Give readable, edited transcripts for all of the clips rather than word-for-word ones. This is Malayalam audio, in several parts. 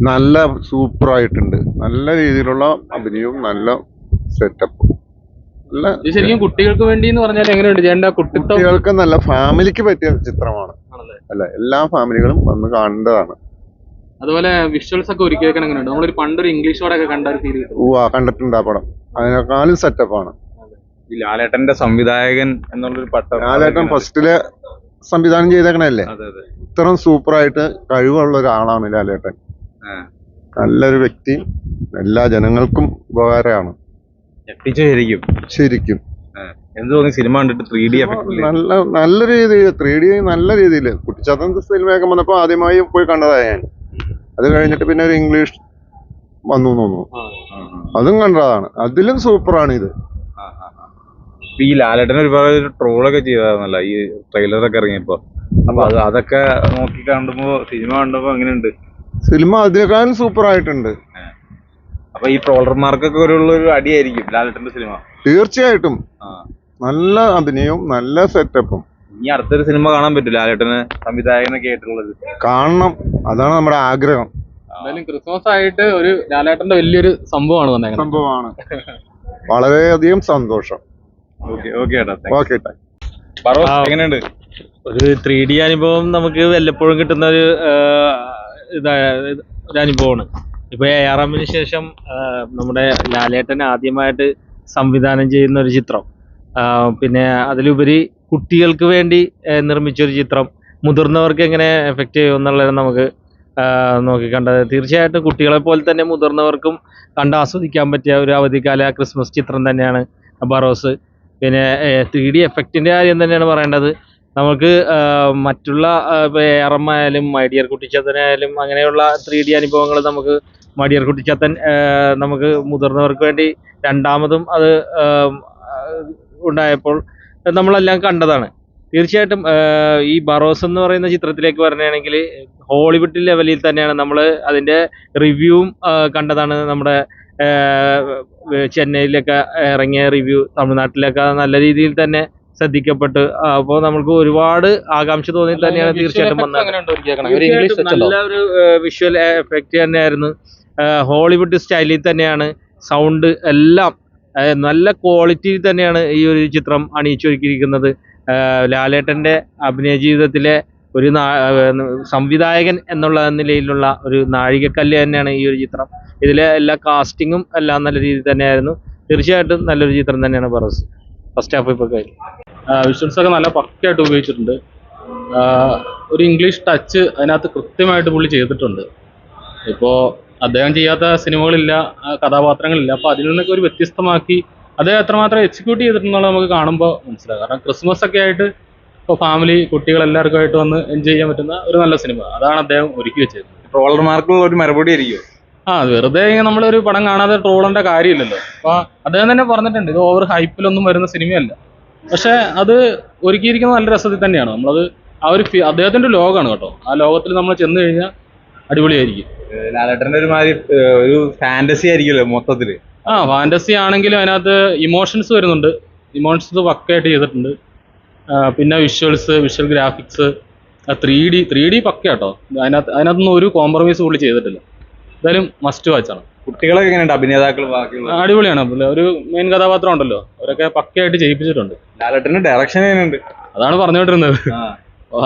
നല്ല സൂപ്പറായിട്ടുണ്ട്. നല്ല രീതിയിലുള്ള അഭിനയവും നല്ല സെറ്റപ്പും. നല്ല ഇത് ശരിക്കും കുട്ടികൾക്ക് വേണ്ടി എന്ന് പറഞ്ഞാൽ എങ്ങനെയുണ്ട് ചേട്ടൻ്റെ കുട്ടിത്വം? കുട്ടികൾക്ക് നല്ല ഫാമിലിക്ക് പറ്റിയ ചിത്രമാണ്. അല്ല, എല്ലാ ഫാമിലികളും വന്ന് കാണേണ്ടതാണ്. അതുപോലെ വിഷ്വൽസ് ഒക്കെ ഒരുക്കി വെക്കാൻ എങ്ങനെയുണ്ട്? നമ്മളൊരു പണ്ടൊരു ഇംഗ്ലീഷ് പടമൊക്കെ കണ്ട ഒരു ഫീൽ കിട്ടും. കണ്ടിട്ടുണ്ട് ആ പടം. അതിനേക്കാളും സെറ്റപ്പാണ്. ഈ ലാലേട്ടന്റെ സംവിധായകൻ എന്നുള്ളൊരു പട്ടം ലാലേട്ടൻ ഫസ്റ്റില് സംവിധാനം ചെയ്തേക്കണല്ലേ. ഇത്രയും സൂപ്പറായിട്ട് കഴിവുള്ള ഒരാളാണ് ലാലേട്ടൻ. നല്ലൊരു വ്യക്തി, എല്ലാ ജനങ്ങൾക്കും ഉപകാരമാണ്. ശരിക്കും എന്ത് തോന്നി സിനിമ കണ്ടിട്ട്? 3D നല്ല രീതിയിൽ 3D നല്ല രീതിയിൽ. കുട്ടിച്ചാത്തൻ സിനിമയൊക്കെ വന്നപ്പോ ആദ്യമായി പോയി കണ്ടതാണ് ഞാൻ. അത് കഴിഞ്ഞിട്ട് പിന്നെ ഒരു ഇംഗ്ലീഷ് വന്നു തോന്നുന്നു, അതും കണ്ടതാണ്. അതിലും സൂപ്പറാണ് ഇത്. ഈ ലാലേട്ടൻ ഒരുപാട് ട്രോളൊക്കെ ചെയ്തതാണല്ല ഈ ട്രെയിലറൊക്കെ ഇറങ്ങിയപ്പോ. അപ്പൊ അതൊക്കെ നോക്കി കണ്ടുമ്പോ സിനിമ കണ്ടപ്പോ എങ്ങനെയുണ്ട്? സിനിമ അതിനേക്കാളും സൂപ്പർ ആയിട്ടുണ്ട്. അപ്പൊ ഈ ട്രോളർമാർക്കൊക്കെ ഒരു അടിയായിരിക്കും ലാലേട്ടന്റെ സിനിമ. തീർച്ചയായിട്ടും നല്ല അഭിനയവും നല്ല സെറ്റപ്പും. ഇനി അടുത്തൊരു സിനിമ കാണാൻ പറ്റും ലാലേട്ടന് സംവിധായകനൊക്കെ ആയിട്ടുള്ളത്? കാണണം, അതാണ് നമ്മുടെ ആഗ്രഹം. എന്തായാലും ക്രിസ്മസ് ആയിട്ട് ഒരു ലാലേട്ടന്റെ വലിയൊരു സംഭവമാണ്. വളരെയധികം സന്തോഷം. എങ്ങനെയുണ്ട്? ഒരു 3D അനുഭവം നമുക്ക് വല്ലപ്പോഴും കിട്ടുന്ന ഒരു അനുഭവമാണ്. ഇപ്പൊ AR ശേഷം നമ്മുടെ ലാലേട്ടൻ ആദ്യമായിട്ട് സംവിധാനം ചെയ്യുന്ന ഒരു ചിത്രം, പിന്നെ അതിലുപരി കുട്ടികൾക്ക് വേണ്ടി നിർമ്മിച്ചൊരു ചിത്രം മുതിർന്നവർക്ക് എങ്ങനെ എഫക്റ്റ് ചെയ്യും എന്നുള്ളത് നമുക്ക് നോക്കിക്കണ്ടത്. തീർച്ചയായിട്ടും കുട്ടികളെ പോലെ തന്നെ മുതിർന്നവർക്കും കണ്ട് ആസ്വദിക്കാൻ പറ്റിയ ഒരു അവധിക്കാല ക്രിസ്മസ് ചിത്രം തന്നെയാണ് ബറോസ്. പിന്നെ 3D എഫക്റ്റിൻ്റെ കാര്യം തന്നെയാണ് പറയേണ്ടത്. നമുക്ക് മറ്റുള്ള ഇപ്പോൾ AR ആയാലും മൈഡിയർ കുട്ടിച്ചാത്തനായാലും അങ്ങനെയുള്ള 3D അനുഭവങ്ങൾ നമുക്ക് മൈഡിയർ കുട്ടിച്ചാത്തൻ നമുക്ക് മുതിർന്നവർക്ക് വേണ്ടി രണ്ടാമതും അത് ഉണ്ടായപ്പോൾ നമ്മളെല്ലാം കണ്ടതാണ്. തീർച്ചയായിട്ടും ഈ ബറോസ് എന്ന് പറയുന്ന ചിത്രത്തിലേക്ക് പറയുകയാണെങ്കിൽ ഹോളിവുഡ് ലെവലിൽ തന്നെയാണ് നമ്മൾ അതിൻ്റെ റിവ്യൂവും കണ്ടതാണ്. നമ്മുടെ ചെന്നൈയിലൊക്കെ ഇറങ്ങിയ റിവ്യൂ തമിഴ്നാട്ടിലൊക്കെ നല്ല രീതിയിൽ തന്നെ ശ്രദ്ധിക്കപ്പെട്ട്, അപ്പോൾ നമുക്ക് ഒരുപാട് ആകാംക്ഷ തോന്നി തന്നെയാണ് തീർച്ചയായിട്ടും വന്നത്. നല്ല ഒരു വിഷ്വൽ എഫക്റ്റ് തന്നെയായിരുന്നു. ഹോളിവുഡ് സ്റ്റൈലിൽ തന്നെയാണ് സൗണ്ട് എല്ലാം നല്ല ക്വാളിറ്റിയിൽ തന്നെയാണ് ഈ ഒരു ചിത്രം അണിയിച്ചൊരുക്കിയിരിക്കുന്നത്. ലാലേട്ടൻ്റെ അഭിനയ ജീവിതത്തിലെ ഒരു സംവിധായകൻ എന്നുള്ള നിലയിലുള്ള ഒരു നാഴികക്കല്ല് തന്നെയാണ് ഈ ഒരു ചിത്രം. ഇതിലെ എല്ലാ കാസ്റ്റിങ്ങും എല്ലാം നല്ല രീതിയിൽ തന്നെയായിരുന്നു. തീർച്ചയായിട്ടും നല്ലൊരു ചിത്രം തന്നെയാണ് ബറോസ്. ഫസ്റ്റ് ഹാഫ് ഇപ്പോൾ കഴിഞ്ഞു. വിഷ്വൽസ് ഒക്കെ നല്ല പക്കയായിട്ട് ഉപയോഗിച്ചിട്ടുണ്ട്. ഒരു ഇംഗ്ലീഷ് ടച്ച് അതിനകത്ത് കൃത്യമായിട്ട് പുള്ളി ചെയ്തിട്ടുണ്ട്. ഇപ്പോൾ അദ്ദേഹം ചെയ്യാത്ത സിനിമകളില്ല, കഥാപാത്രങ്ങളില്ല. അപ്പോൾ അതിൽ നിന്നൊക്കെ ഒരു വ്യത്യസ്തമാക്കി അദ്ദേഹം എത്രമാത്രം എക്സിക്യൂട്ട് ചെയ്തിട്ടുണ്ടെന്നുള്ളത് നമുക്ക് കാണുമ്പോൾ മനസ്സിലാകും. കാരണം ക്രിസ്മസ് ഒക്കെ ആയിട്ട് ഇപ്പോൾ ഫാമിലി കുട്ടികളെല്ലാവർക്കും ആയിട്ട് വന്ന് എൻജോയ് ചെയ്യാൻ പറ്റുന്ന ഒരു നല്ല സിനിമ അതാണ് അദ്ദേഹം ഒരുക്കി വെച്ചത്. ട്രോളർമാർക്കുള്ള ഒരു മറുപടി ആയിരിക്കും. വെറുതെ നമ്മളൊരു പടം കാണാതെ ട്രോളേണ്ട കാര്യമില്ലല്ലോ. അപ്പോൾ അദ്ദേഹം തന്നെ പറഞ്ഞിട്ടുണ്ട് ഇത് ഓവർ ഹൈപ്പിലൊന്നും വരുന്ന സിനിമയല്ല. പക്ഷെ അത് ഒരുക്കിയിരിക്കുന്നത് നല്ല രസത്തിൽ തന്നെയാണ്. നമ്മളത് അദ്ദേഹത്തിന്റെ ഒരു ലോകമാണ് കേട്ടോ. ആ ലോകത്തിൽ നമ്മൾ ചെന്ന് കഴിഞ്ഞാൽ അടിപൊളിയായിരിക്കും. ലാലേട്ടന്റെ ഒരു ഫാന്റസി ആയിരിക്കുമല്ലോ മൊത്തത്തില്. ഫാന്റസി ആണെങ്കിലും അതിനകത്ത് ഇമോഷൻസ് വരുന്നുണ്ട്. ഇമോഷൻസ് പക്കയായിട്ട് ചെയ്തിട്ടുണ്ട്. പിന്നെ വിഷ്വൽ ഗ്രാഫിക്സ് 3D പക്കയാട്ടോ. അതിനകത്തൊന്നും ഒരു കോംപ്രമൈസ് പുള്ളി ചെയ്തിട്ടില്ല. എന്തായാലും മസ്റ്റ് വാച്ചാണ്. കുട്ടികളൊക്കെ എങ്ങനെയുണ്ട്? അഭിനേതാക്കൾ അടിപൊളിയാണ്. ഒരു മെയിൻ കഥാപാത്രം ഉണ്ടല്ലോ, അവരൊക്കെ പക്കയായിട്ട് ചെയ്യിപ്പിച്ചിട്ടുണ്ട്. ലാലേട്ടന്റെ ഡയറക്ഷൻ എങ്ങനെയുണ്ട്? അതാണ് പറഞ്ഞുകൊണ്ടിരുന്നത്.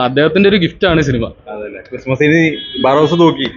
അദ്ദേഹത്തിന്റെ ഒരു ഗിഫ്റ്റ് ആണ് സിനിമ. ക്രിസ്മസിന് ബറോസ് തൂക്കി.